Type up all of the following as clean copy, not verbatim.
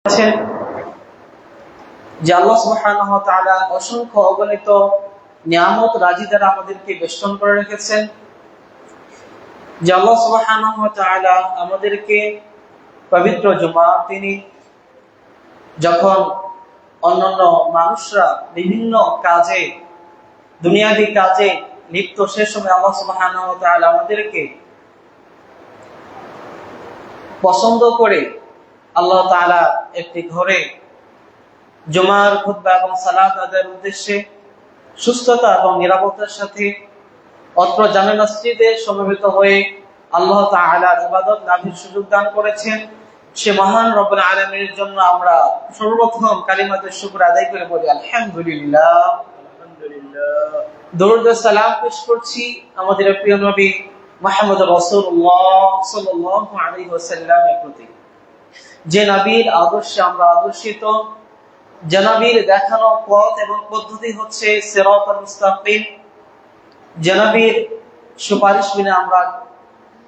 আছেন যে আল্লাহ সুবহানাহু ওয়া তাআলা অসংখ্য অগণিত নিয়ামত রাজি দ্বারা আমাদেরকে বেষ্টন করে রেখেছেন। যে আল্লাহ সুবহানাহু ওয়া তাআলা আমাদেরকে পবিত্র জুমা তিনি যখন অন্যান্য মানুষরা বিভিন্ন কাজে দুনিয়াবি কাজে লিপ্ত, সে সময় আল্লাহ সুবহানাহু ওয়া তাআলা আমাদেরকে পছন্দ করে আল্লাহ তাআলা একটি ঘরে জুমার খুতবা এবং সালাত আদায়ের উদ্দেশ্যে সুস্থতা এবং নিরাপত্তার সাথে অত্র জামে মসজিদে সমবেত হয়ে আল্লাহ তাআলার ইবাদত লাভের সুযোগ দান করেছেন। সে মহান রব্বুল আলামিনের জন্য আমরা সর্বপ্রথম কালিমাতুশ শুকর আদায় করে বলি আলহামদুলিল্লাহ। দরুদ ও সালাম পেশ করছি আমাদের প্রিয় নবী মুহাম্মদ রাসূলুল্লাহ সাল্লাল্লাহু আলাইহি ওয়াসাল্লামের প্রতি, যে নবীর আদর্শে আমরা আদর্শিত, যে নবীর দেখানো পথ এবং পদ্ধতি হচ্ছে সিরাতাল মুস্তাকিম, যে নবীর সুপারিশ বিনা আমরা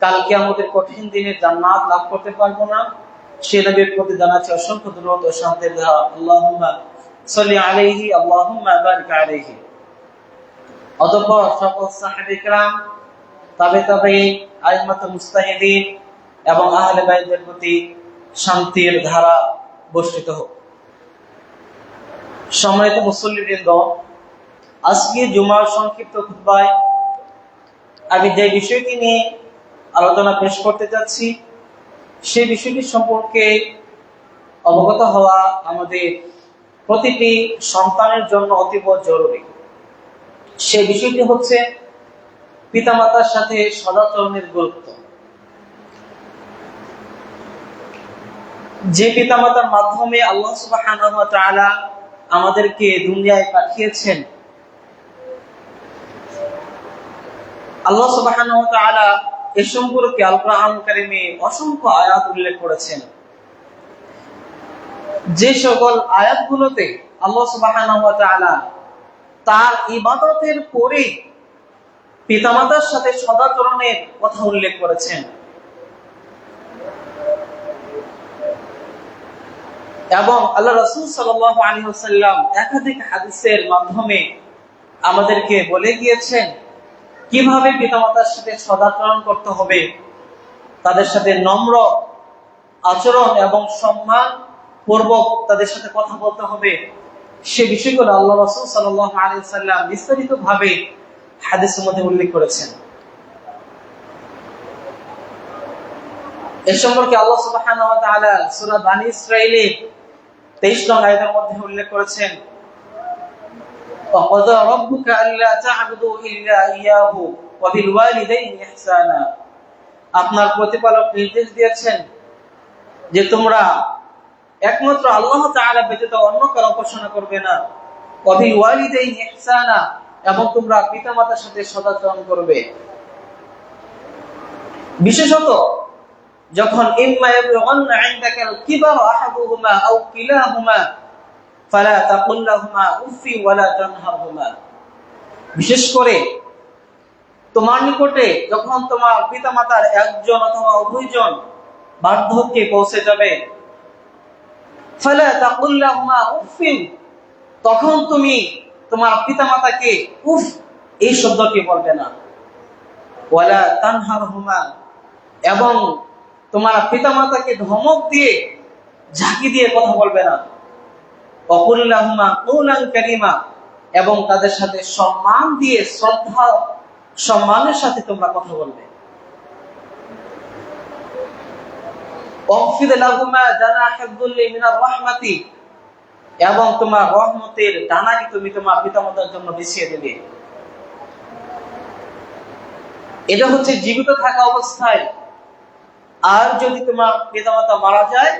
কাল কিয়ামতের কঠিন দিনে জান্নাত লাভ করতে পারবো না। সে নবীর প্রতি জানাচ্ছি অসংখ্য দরুদ ও শান্তির ধারা। আল্লাহুম্মা সাল্লি আলাইহি আল্লাহুম্মা বারিক আলাইহি। অতঃপর সকল সাহাবায়ে কেরাম, তাবেঈন, আইম্মাতুল মুজতাহিদিন এবং আহলে বাইতের প্রতি শান্তির ধারা বর্ষিত হোক। সম্মানিত মুসল্লিবৃন্দ, আজকে জুমার সংক্ষিপ্ত খুতবায় আমি যে বিষয়টি নিয়ে আলোচনা পেশ করতে যাচ্ছি, সেই বিষয়টি সম্পর্কে অবগত হওয়া আমাদের প্রতিটি সন্তানের জন্য অতীব জরুরি। সেই বিষয়টি হচ্ছে পিতামাতার সাথে সদাচরণের গুরুত্ব। যে পিতামাতার মাধ্যমে আল্লাহ সুবহানাহু ওয়া তাআলা আমাদেরকে দুনিয়ায় পাঠিয়েছেন, আল্লাহ সুবহানাহু ওয়া তাআলা এ সম্পর্কে আল কোরআন কারীমে অসংখ্য আয়াত উল্লেখ করেছেন। যে সকল আয়াতগুলোতে আল্লাহ সুবহানাহু ওয়া তাআলা তার ইবাদতের পরে পিতামাতার সাথে সদাচরণের কথা উল্লেখ করেছেন, এবং আল্লাহ রাসূল সাল্লাল্লাহু আলাইহি ওয়াসাল্লাম একাধিক হাদিসের মাধ্যমে আমাদেরকে বলে গিয়েছেন কিভাবে পিতামাতার সাথে সদাচরণ করতে হবে, তাদের সাথে নম্র আচরণ এবং সম্মান পূর্বক তাদের সাথে কথা বলতে হবে। সে বিষয়গুলো আল্লাহ রাসূল সাল্লাল্লাহু আলাইহি ওয়াসাল্লাম বিস্তারিতভাবে হাদিসের মধ্যে উল্লেখ করেছেন। এ সম্পর্কে আল্লাহ সুবহানাহু ওয়া তাআলা সূরা বানী ইসরাঈলের 23 নং আয়াতের মধ্যে উল্লেখ করেছেন, وَقَضَى رَبُّكَ أَلَّا تَعْبُدُوا إِلَّا إِيَّاهُ وَبِالْوَالِدَيْنِ إِحْسَانًا। আপনার প্রতিপালক নির্দেশ দিয়েছেন যে তোমরা একমাত্র আল্লাহ তাআলা ব্যতীত অন্য কারো উপাসনা করবে না, وَبِالْوَالِدَيْنِ إِحْسَانًا, এবং তোমরা পিতামাতার সাথে সদাচরণ করবে। বিশেষত যখন ইম্মা ইয়াবলুগান্না ইনদাকাল কিবারা আহাদুহুমা আও কিলাহুমা ফালা তাকুল লাহুমা উফি ওয়ালা তানহারহুমা। বিশেষ করে তোমার নিকটে যখন তোমার পিতামাতার একজন অথবা উভয়জন বার্ধক্যে পৌঁছে যাবে, ফালা তাকুল লাহুমা উফি, তখন তুমি তোমার পিতামাতাকে উফ এই শব্দটি বলবে না, ওয়ালা তানহারহুমা, এবং তোমার পিতামাতাকে ধমক দিয়ে ঝাঁকি দিয়ে কথা বলবে না, ওয়াকুল লাহুমা কওলান কারীমা, এবং তাদের সাথে সম্মান দিয়ে শ্রদ্ধা সম্মানের সাথে তোমরা কথা বলবে। ওয়াগফির লাহুমা জানাহা যুল্লি মিনার রাহমাতি, এবং তোমার রহমতের ডানাকে তুমি তোমার পিতামাতার জন্য বিছিয়ে দেবে। এটা হচ্ছে জীবিত থাকা অবস্থায়। আর যদি তোমার পিতামাতা মারা যায়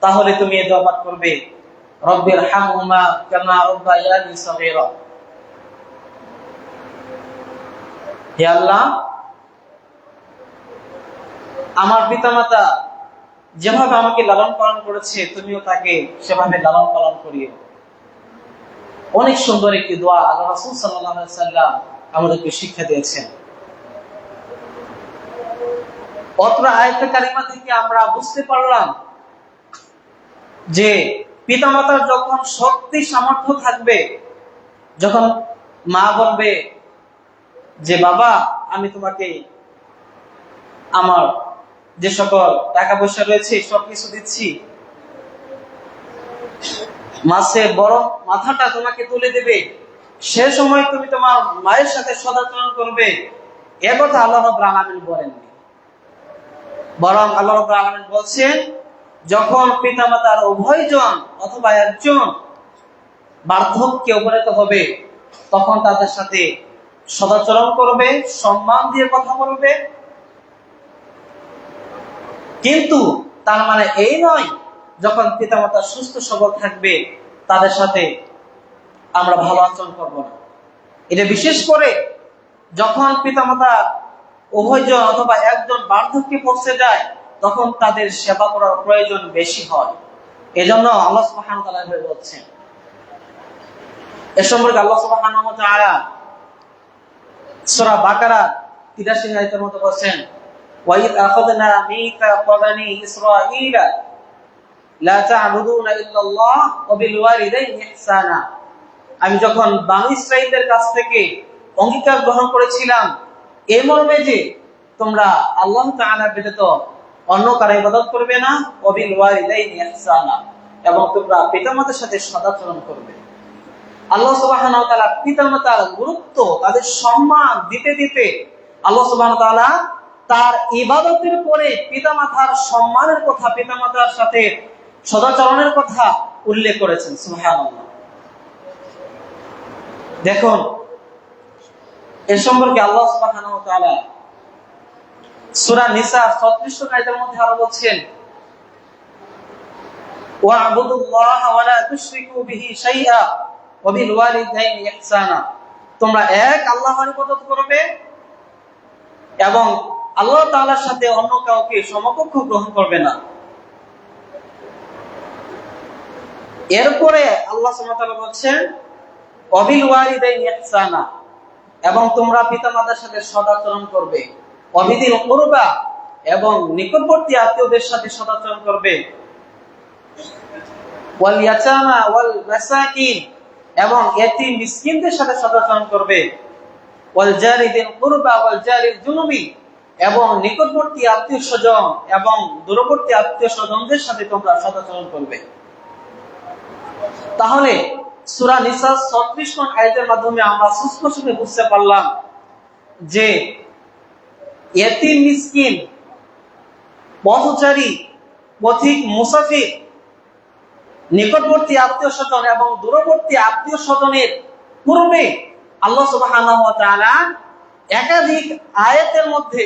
তাহলে তুমি এই দোয়া পাঠ করবে, রব্বিরহামহুমা কামা রাব্বায়ানি সগীরা। হে আল্লাহ, আমার পিতামাতা যেভাবে আমাকে লালন পালন করেছে তুমিও তাকে সেভাবে লালন পালন করিও। অনেক সুন্দর একটি দোয়া আল্লাহ রাসূল সাল্লাল্লাহু আলাইহি ওয়াসাল্লাম আমাদেরকে শিক্ষা দিয়েছেন। অত্র আয়াতে কারিমা থেকে আমরা বুঝতে পারলাম যে পিতামাতার যখন শক্তি সামর্থ্য থাকবে, যখন মা বলবে যে বাবা আমি তোমাকে আমার যে সকল টাকা পয়সা রয়েছে সবকিছু দিচ্ছি, মাসে বড় মাথাটা তোমাকে তুলে দেবে, সে সময় তুমি তোমার মায়ের সাথে সদাচরণ করবে, এ কথা আল্লাহ রাব্বুল আলামিন বলেননি। বরং আল্লাহ রাব্বুল আলামিন বলছেন যখন পিতামাতার উভয়জন অথবা একজন বার্ধক্যে উপনীত হবে তখন তাদের সাথে সদাচরণ করবে, সম্মান দিয়ে কথা বলবে। কিন্তু তার মানে এই নয় যখন পিতামাতা সুস্থ সবল থাকবে তাদের সাথে আমরা ভালো আচরণ করব না। এটা বিশেষ করে যখন পিতামাতা উভয়জন অথবা একজন বার্ধক্যে পৌঁছে যায় তখন তাদের সেবা করার প্রয়োজন বেশি হয়। এজন্য আল্লাহ সুবহানাহু ওয়া তাআলা বলছেন, এ সম্পর্কে আল্লাহ সুবহানাহু ওয়া তাআলা সূরা বাকারা 83 আয়াতের মধ্যে বলেন, ওয়া ইয আখাযনা মিসাকা বানি ইসরাঈলা লা তা'বুদুনা ইল্লাল্লাহ ওয়া বিল ওয়ালিদাইনি ইহসানা। আমি যখন বনী ইসরাঈলদের কাছ থেকে অঙ্গীকার গ্রহণ করেছিলাম এই মর্মে যে তোমরা আল্লাহ তাআলা ব্যতীত অন্য কারো ইবাদত করবে না, ওয়া বিল ওয়ালিদাইনি ইহসানা, এবং তোমরা পিতামাতার সাথে সদাচরণ করবে। আল্লাহ সুবহানাহু ওয়া তাআলা পিতামাতার গুরুত্ব, তাদের সম্মান দিতে দিতে আল্লাহ সুবহানাহু ওয়া তাআলা তার ইবাদতের পরে পিতামাতার সম্মানের কথা, পিতামাতার সাথে সদাচরণের কথা উল্লেখ করেছেন। সুবহানাল্লাহ। দেখুন এ সম্পর্কে আল্লাহ সুবহানাহু ওয়া তাআলা সূরা নিসা 36 আয়াতের মধ্যে আরো বলছেন, ওয়া'বুদুল্লাহা ওয়া লা তুশরিকু বিহি শাইআ ওয়া বিল ওয়ালিদাইনি ইহসানা। তোমরা এক আল্লাহর ইবাদত করবে এবং আল্লাহ তাআলার সাথে অন্য কাউকে সমকক্ষ গ্রহণ করবে না। এরপরে আল্লাহ সুবহানাহু ওয়া তাআলা বলছেন ওয়া বিল ওয়ালিদাইনি ইহসানা, এবং তোমরা পিতামাতার সাথে সদাচরণ করবে, ওয়া বিদিল কুরবা, এবং নিকটবর্তী আত্মীয়দের সাথে সদাচরণ করবে, ওয়াল ইয়াতামা ওয়াল মাসাকিন, এবং এতিম মিসকিনদের সাথে সদাচরণ করবে, ওয়াল জারিদিল কুরবা ওয়াল জারিল জুনুবি, এবং নিকটবর্তী আত্মীয়স্বজন এবং দূরবর্তী আত্মীয়স্বজনদের সাথে তোমরা সদাচরণ করবে। তাহলে সূরা নিসা 36 নং আয়াতের মাধ্যমে আমরা সুস্পষ্টভাবে বুঝতে পারলাম যে এতিম মিসকিন, পথচারী, পথিক, মুসাফির, নিকটবর্তী আত্মীয়স্বজন এবং দূরবর্তী আত্মীয়স্বজনের পূর্বে আল্লাহ সুবহানাহু ওয়া তাআলা একাধিক আয়াতের মধ্যে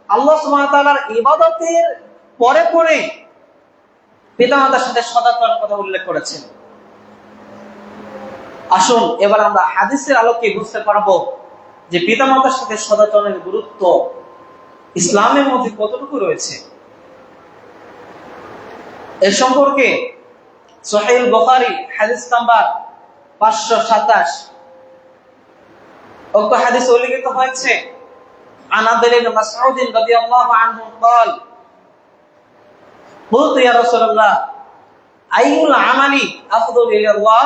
আল্লাহ সুবহানাহু ওয়া তাআলার ইবাদতের পরে পরে পিতামাতার সাথে সদাচরণের কথা উল্লেখ করেছেন। আসুন এবার আমরা হাদিসের আলোকে বুঝতে পারবো যে পিতামাতার সাথে সদাচরণের গুরুত্ব ইসলামের মধ্যে কতটুকু রয়েছে। এর সম্পর্কে সহিহ বুখারী হাদিস নাম্বার 527 উক্ত হাদিসে উল্লেখিত হয়েছে, আন আব্দুল্লাহ ইবনে মাসউদ রাদিয়াল্লাহু আনহু قال قلت يا رسول الله أي العمل أفضل إلى الله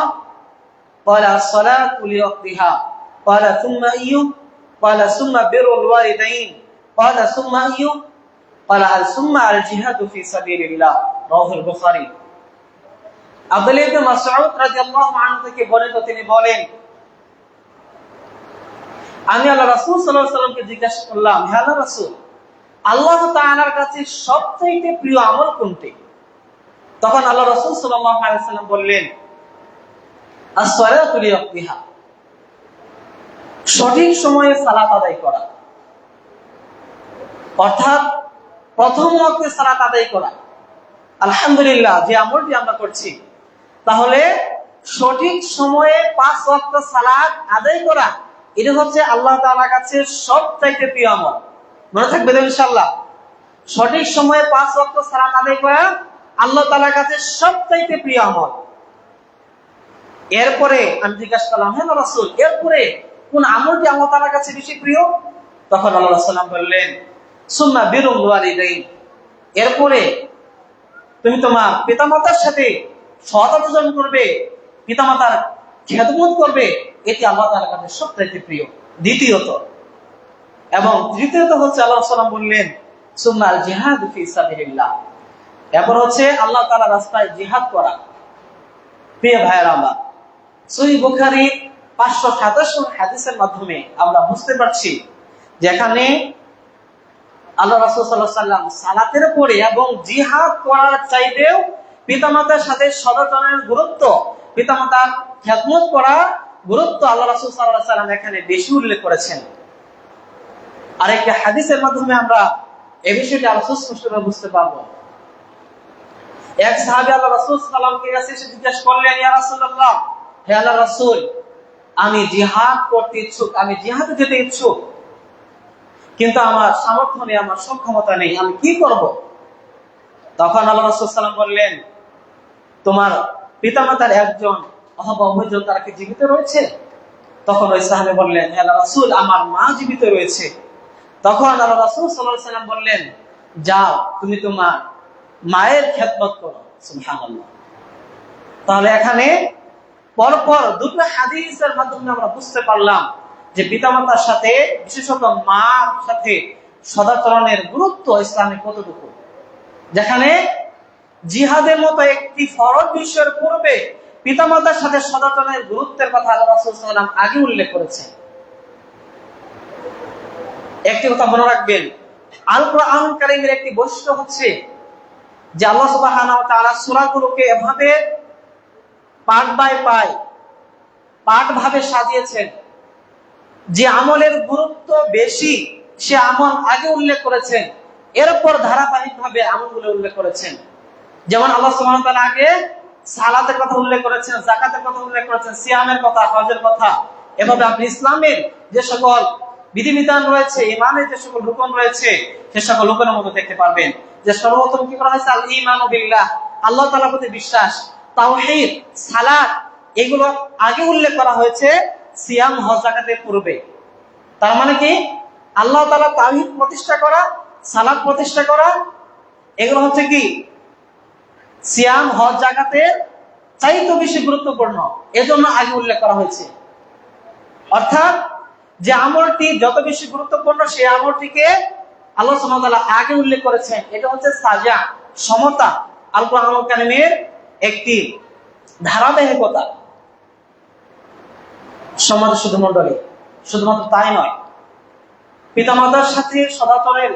قال الصلاة لوقتها قال ثم أي قال ثم بر الوالدين قال ثم أي قال ثم الجهاد في سبيل الله رواه البخاري। আব্দুল্লাহ ইবনে মাসউদ রাদিয়াল্লাহু আনহু থেকে বর্ণিত, তিনি বলেন আমি আল্লাহ রাসূল সাল্লাল্লাহু আলাইহি ওয়াসাল্লামকে জিজ্ঞাসা করলাম, হে আল্লাহর রাসূল, আল্লাহ তাআলার কাছে সবচেয়ে প্রিয় আমল কোনটি? তখন আল্লাহ রাসূল সাল্লাল্লাহু আলাইহি ওয়াসাল্লাম বললেন, as-salatu li waqtiha, সঠিক সময়ে সালাত আদায় করা, অর্থাৎ প্রথম ওয়াক্তে সালাত আদায় করা। আলহামদুলিল্লাহ, যে আমলটি আমরা করছি, তাহলে সঠিক সময়ে 5 ওয়াক্ত সালাত আদায় করা, এটা হচ্ছে আল্লাহ তাআলার কাছে সবচাইতে প্রিয় আমল। মনে থাকবে তো ইনশাআল্লাহ? সঠিক সময়ে 5 ওয়াক্ত সালাত আদায় করা আল্লাহ তাআলার কাছে সবচাইতে প্রিয় আমল। এরপরে আমি জিজ্ঞাসা করলাম, হে রাসূল, এরপরে কোন আমলটি আল্লাহ তাআলার কাছে বেশি প্রিয়? তখন আল্লাহ রাসূল বললেন, সুম্মা বিরুল ওয়ালিদাইন, এরপরে তুমি তোমার পিতামাতার সাথে সৎ আচরণ করবে, পিতামাতার খেদমত করবে, এটি আল্লাহ তাআলার কাছে সবচেয়ে প্রিয়। দ্বিতীয়ত এবং তৃতীয়ত হচ্ছে আল্লাহ সাল্লাম বললেন সুন্নাল জিহাদ ফি সাবিলিল্লাহ, এরপর হচ্ছে আল্লাহ তাআলার রাস্তায় জিহাদ করা। প্রিয় ভাইয়েরা আমার, সহিহ বুখারী 527 হাদিসের মাধ্যমে আমরা বুঝতে পারছি যেখানে আল্লাহ রাসূল সাল্লাল্লাহু আলাইহি ওয়াসাল্লাম সালাতের পরে এবং জিহাদ করার চাইতেও পিতামাতার সাথে সদাচরণের গুরুত্ব, পিতামাতার খেদমত করা গুরুত্ব আল্লাহ রাসূল সাল্লাল্লাহু আলাইহি ওয়াসাল্লাম এখানে বেশি উল্লেখ করেছেন। আরেকটা হাদিসের মাধ্যমে আমরা এই বিষয়টি আরো সুস্পষ্টভাবে বুঝতে পারবো। এক সাহাবী আল্লাহ রাসূল সাল্লাল্লাহু আলাইহি ওয়াসাল্লামকে কাছে এসে জিজ্ঞাসা করলেন, ইয়া রাসূলুল্লাহ, হে আল্লাহর রাসূল, আমি জিহাদ করতে ইচ্ছুক, আমি জিহাদে যেতে ইচ্ছুক, কিন্তু আমার সামর্থ্য নেই, আমার সক্ষমতা নেই, আমি কি করব? তখন আল্লাহ রাসূল সাল্লাল্লাহু আলাইহি ওয়াসাল্লাম বললেন, তোমার পিতামাতার একজন অথবা উভয়জন তারা কি জীবিত রয়েছে? তখন ওই সাহাবী বললেন, হে আল্লাহর রাসূল, আমার মা জীবিত রয়েছে। তখন আল্লাহ রাসূল সাল্লাল্লাহু আলাইহি ওয়াসাল্লাম বললেন, যাও তুমি তোমার মায়ের খেদমত করো। সুবহানাল্লাহ। তাহলে এখানে পরপর দুটো হাদিসের মাধ্যমে আমরা বুঝতে পারলাম যে পিতামাতার সাথে, বিশেষত মার সাথে সদাচরণের গুরুত্ব ইসলামে কতটুকু। যেখানে জিহাদের মতো একটি ফরজ বিষয়ের পূর্বে পিতামাতার সাথে সদাচরণের গুরুত্বের কথা আল্লাহ রাসূল সাল্লাল্লাহু আলাইহি ওয়াসাল্লাম আগে উল্লেখ করেছেন। একটি কথা মনে রাখবেন, আল কোরআনুল কারীমের একটি বৈশিষ্ট্য হচ্ছে যে আল্লাহ সুবহানাহু ওয়া তাআলা সূরাগুলোকে এভাবে পার্ট বাই পার্ট ভাবে সাজিয়েছেন, যে আমলের গুরুত্ব বেশি সে আমল আগে উল্লেখ করেছেন, এরপর ধারাবাহিকভাবে আমলগুলো উল্লেখ করেছেন। যেমন আল্লাহ সুবহানাহু ওয়া তাআলা আগে সালাতের কথা উল্লেখ করেছেন, যাকাতের কথা উল্লেখ করেছেন, সিয়ামের কথা, হজের কথা। এভাবে আপনি ইসলামের যে সকল বিধিবিধান রয়েছে, ঈমানের যে সকল রুকন রয়েছে, সে সকল রুকনের মধ্যে দেখতে পারবেন যে সর্বপ্রথম কি করা হয়েছে? আল ঈমানু বিল্লাহ, আল্লাহ তাআলার প্রতি বিশ্বাস, তাওহীদ, সালাত, এগুলো আগে উল্লেখ করা হয়েছে সিয়াম, হজ, যাকাতের পূর্বে। তার মানে কি আল্লাহ তাআলা তাওহীদ প্রতিষ্ঠা করা, সালাত প্রতিষ্ঠা করা, এগুলো হচ্ছে কি সিয়াম, হজ, যাকাতের চাইতে বেশি গুরুত্বপূর্ণ, এজন্য আগে উল্লেখ করা হয়েছে। অর্থাৎ যে আমলটি যত বেশি গুরুত্বপূর্ণ সেই আমলটিকে আল্লাহ সুবহানাহু ওয়া তাআলা আগে উল্লেখ করেছেন। এটা হচ্ছে সাজা, সমতা, আল কোরআনুল কারীমের একটি ধারাবাহিকতা। সমাজ শুধুমণ্ডলী, শুধুমাত্র তাই নয়, পিতামাতার সাথে সদাচরণের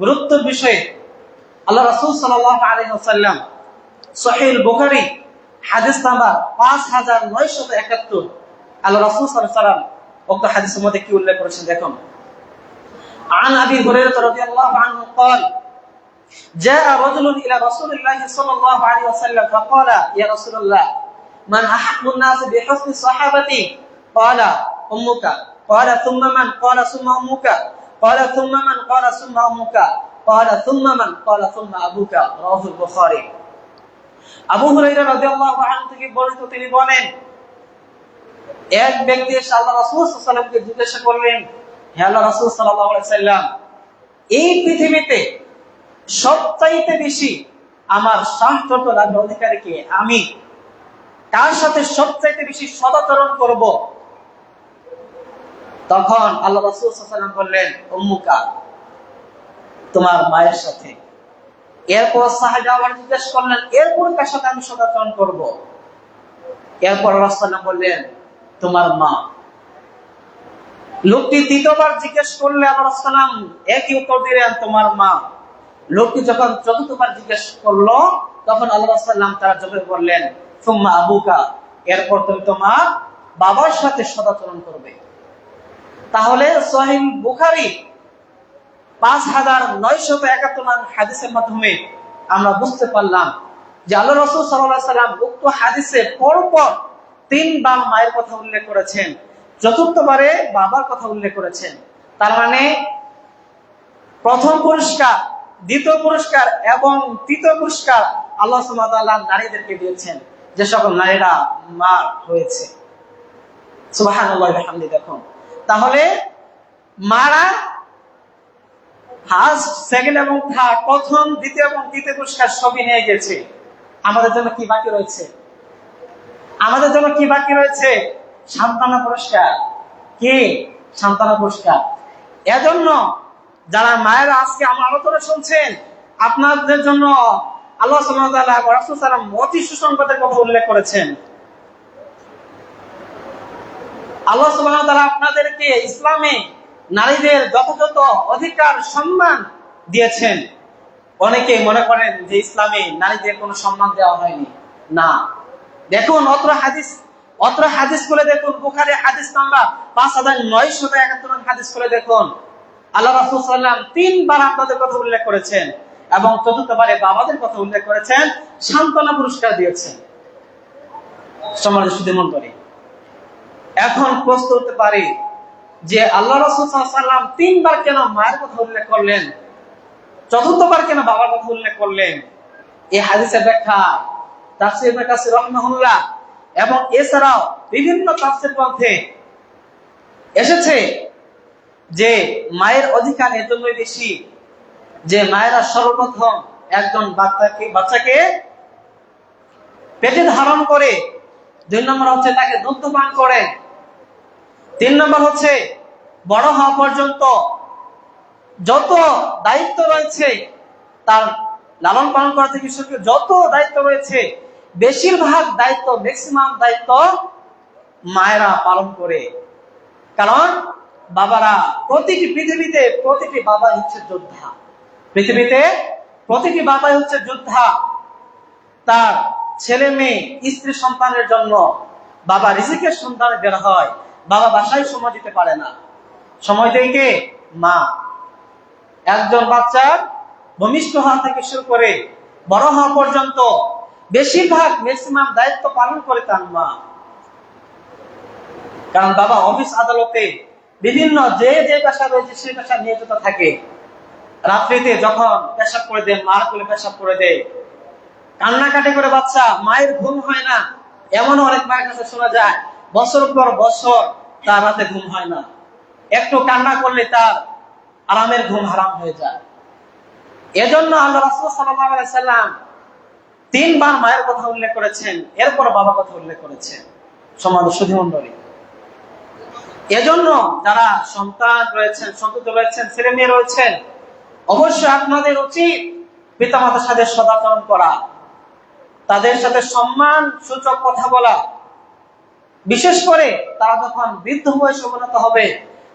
গুরুত্বের বিষয়ে আল্লাহ রাসূল সাল্লাল্লাহু আলাইহি ওয়াসাল্লাম সহিহ বুখারী হাদিস নাম্বার 5971 আল্লাহ রাসূল সাল্লাল্লাহু আলাইহি ওয়াসাল্লাম উক্ত হাদিসের মধ্যে কি উল্লেখ করেছেন দেখুন। عن أبي هريرة رضي الله عنه قال جاء رجل إلى رسول الله صلى الله عليه وسلم فقال يا رسول الله من أحق الناس بحسن صحابتي؟ قال أمك. قال ثم من؟ قال ثم أمك. قال ثم من؟ قال ثم أمك. قال ثم من؟ قال ثم أبوك. رواه البخاري. আবু হুরায়রা রাদিয়াল্লাহু আনহু থেকে বর্ণিত, তিনি বলেন, এক ব্যক্তি এসে আল্লাহ রাসূল সাল্লাল্লাহু আলাইহি ওয়াসাল্লামকে জিজ্ঞাসা করলেন, হে আল্লাহ রাসূল সাল্লাল্লাহু আলাইহি ওয়াসাল্লাম, এই পৃথিবীতে সবচাইতে বেশি আমার শাহযত লাভের অধিকারী কে? আমি কার সাথে সবচাইতে বেশি সদাচরণ করব? তখন আল্লাহ রাসূল সাল্লাল্লাহু আলাইহি ওয়াসাল্লাম বললেন, উম্মুকা, তোমার মায়ের সাথে। এরপর সাহাবা আবার জিজ্ঞাসা করলেন, এরপর কার সাথে আমি সদাচরণ করব? এরপর রাসূলুল্লাহ বললেন, তোমার মা। লোকটি দ্বিতীয়বার জিজ্ঞেস করলে আল্লাহ রাসূলুল্লাহ একই উত্তর দিলেন, তোমার মা। লোকটি যখন চতুর্থবার জিজ্ঞেস করলো তখন আল্লাহ রাসূলুল্লাহ তার জবাবে বললেন, সুম্মা আবুকা, এরপর তুমি তোমার বাবার সাথে সদাচরণ করবে। তাহলে সহিহ বুখারী 5971 হাদিসের মাধ্যমে আমরা বুঝতে পারলাম যে আল্লাহ রাসূল সাল্লাল্লাহু আলাইহি ওয়াসাল্লাম উক্ত হাদিসে পরপর 3 বার মায়ের কথা উল্লেখ করেছেন, চতুর্থবারে বাবার কথা উল্লেখ করেছেন। তার মানে প্রথম পুরস্কার, দ্বিতীয় পুরস্কার এবং তৃতীয় পুরস্কার আল্লাহ সুবহানাহু ওয়া তাআলা নারীদেরকে দিয়েছেন, যে সকল নারীরা মা হয়েছে। সুবহানাল্লাহি ওয়া বিহামদিহি। দেখুন, তাহলে মারা ফার্স্ট, সেকেন্ড এবং থার্ড, প্রথম, দ্বিতীয় এবং তৃতীয় পুরস্কার সবই নিয়ে গেছে। আমাদের জন্য কি বাকি রয়েছে? আমাদের জন্য কি বাকি রয়েছে? সান্ত্বনা পুরস্কার। কি? সান্ত্বনা পুরস্কার। এজন্য যারা মায়েরা আজকে আমার আলোচনা শুনছেন, আপনাদের জন্য আল্লাহ সুবহানাহু ওয়া তাআলা রাসূল সাল্লাল্লাহু আলাইহি ওয়াসাল্লাম অতি সুসংবাদের কথা উল্লেখ করেছেন। আল্লাহ সুবহানাহু ওয়া তাআলা আপনাদেরকে ইসলামে নারীদের যথাযথ অধিকার সম্মান দিয়েছেন। অনেকে মনে করেন যে ইসলামে নারীদের কোনো সম্মান দেওয়া হয়নি। না, দেখুন অত্র হাদিস করে দেখুন, বুখারী হাদিস নাম্বার 5971 হাদিস করে দেখুন। আল্লাহ রাসূল সাল্লাল্লাহু আলাইহি ওয়াসাল্লাম 3 বার আপনাদের কথা উল্লেখ করেছেন এবং চতুর্থবারে বাবাদের কথা উল্লেখ করেছেন, সান্ত্বনা পুরস্কার দিয়েছেন। সম্মানিত সুধীমণ্ডলী, এখন প্রশ্ন হতে পারে যে আল্লাহ রাসূল সাল্লাল্লাহু আলাইহি ওয়াসাল্লাম 3 বার কেন মায়ের কথা উল্লেখ করলেন, চতুর্থবার কেন বাবার কথা উল্লেখ করলেন? এই হাদিসের ব্যাখ্যা তাফসীর ইবনে কাসির রাহিমাহুল্লাহ এবং এছাড়াও বিভিন্ন তাফসীর গ্রন্থে এসেছে যে মায়ের অধিকার এজন্যই বেশি যে মায়েরা সর্বপ্রথম একজন বাচ্চাকে পেটে ধারণ করে, 2 নম্বর হচ্ছে তাকে দুধ পান করে, 3 নম্বর হচ্ছে বড় হওয়া পর্যন্ত যত দায়িত্ব রয়েছে তার লালন পালন করা থেকে শুরু করে যত দায়িত্ব রয়েছে, বেশিরভাগ দায়িত্ব, ম্যাক্সিমাম দায়িত্ব মায়েরা পালন করে। কারণ বাবারা পৃথিবীতে প্রতিটি বাবা হচ্ছে যোদ্ধা। পৃথিবীতে প্রতিটি বাবাই হচ্ছে যোদ্ধা। তার ছেলে মেয়ে স্ত্রী সন্তানের জন্য বাবা রিজিকের সন্ধানে বের হয়। বাবা বাসায় সময় দিতে পারে না, সময় দেয় কে? মা। একজন বাচ্চার ভূমিষ্ঠ হওয়া থেকে শুরু করে বড় হওয়া পর্যন্ত বেশিরভাগ ম্যাক্সিমাম দায়িত্ব পালন করে তার মা। কারণ বাবা অফিস আদালতে বিভিন্ন যে পেশা রয়েছে সেই পেশা নিয়োজিত থাকে। রাত্রিতে যখন পেশাব করে দেয়, মার কোলে পেশাব করে দেয়, কান্নাকাটি করে বাচ্চা, মায়ের ঘুম হয় না। এমন অনেক মায়ের কাছে শোনা যায় বছর পর বছর তার রাতে ঘুম হয় না, একটু কান্না করলে তার আরামের ঘুম হারাম হয়ে যায়। এজন্য আল্লাহ রাসূল সাল্লাল্লাহু আলাইহি সাল্লাম 3 বার মায়ের কথা উল্লেখ করেছেন, এরপর বাবার কথা উল্লেখ করেছেন। সম্মানিত সুধীমণ্ডলী, এজন্য যারা সন্তান রয়েছেন, সন্ততি রয়েছেন, ছেলে মেয়ে রয়েছেন, অবশ্যই আপনাদের উচিত পিতামাতার সাথে সদাচরণ করা, তাদের সাথে সম্মান সূচক কথা বলা। বিশেষ করে তারা যখন বৃদ্ধ বয়সে উপনীত হবে,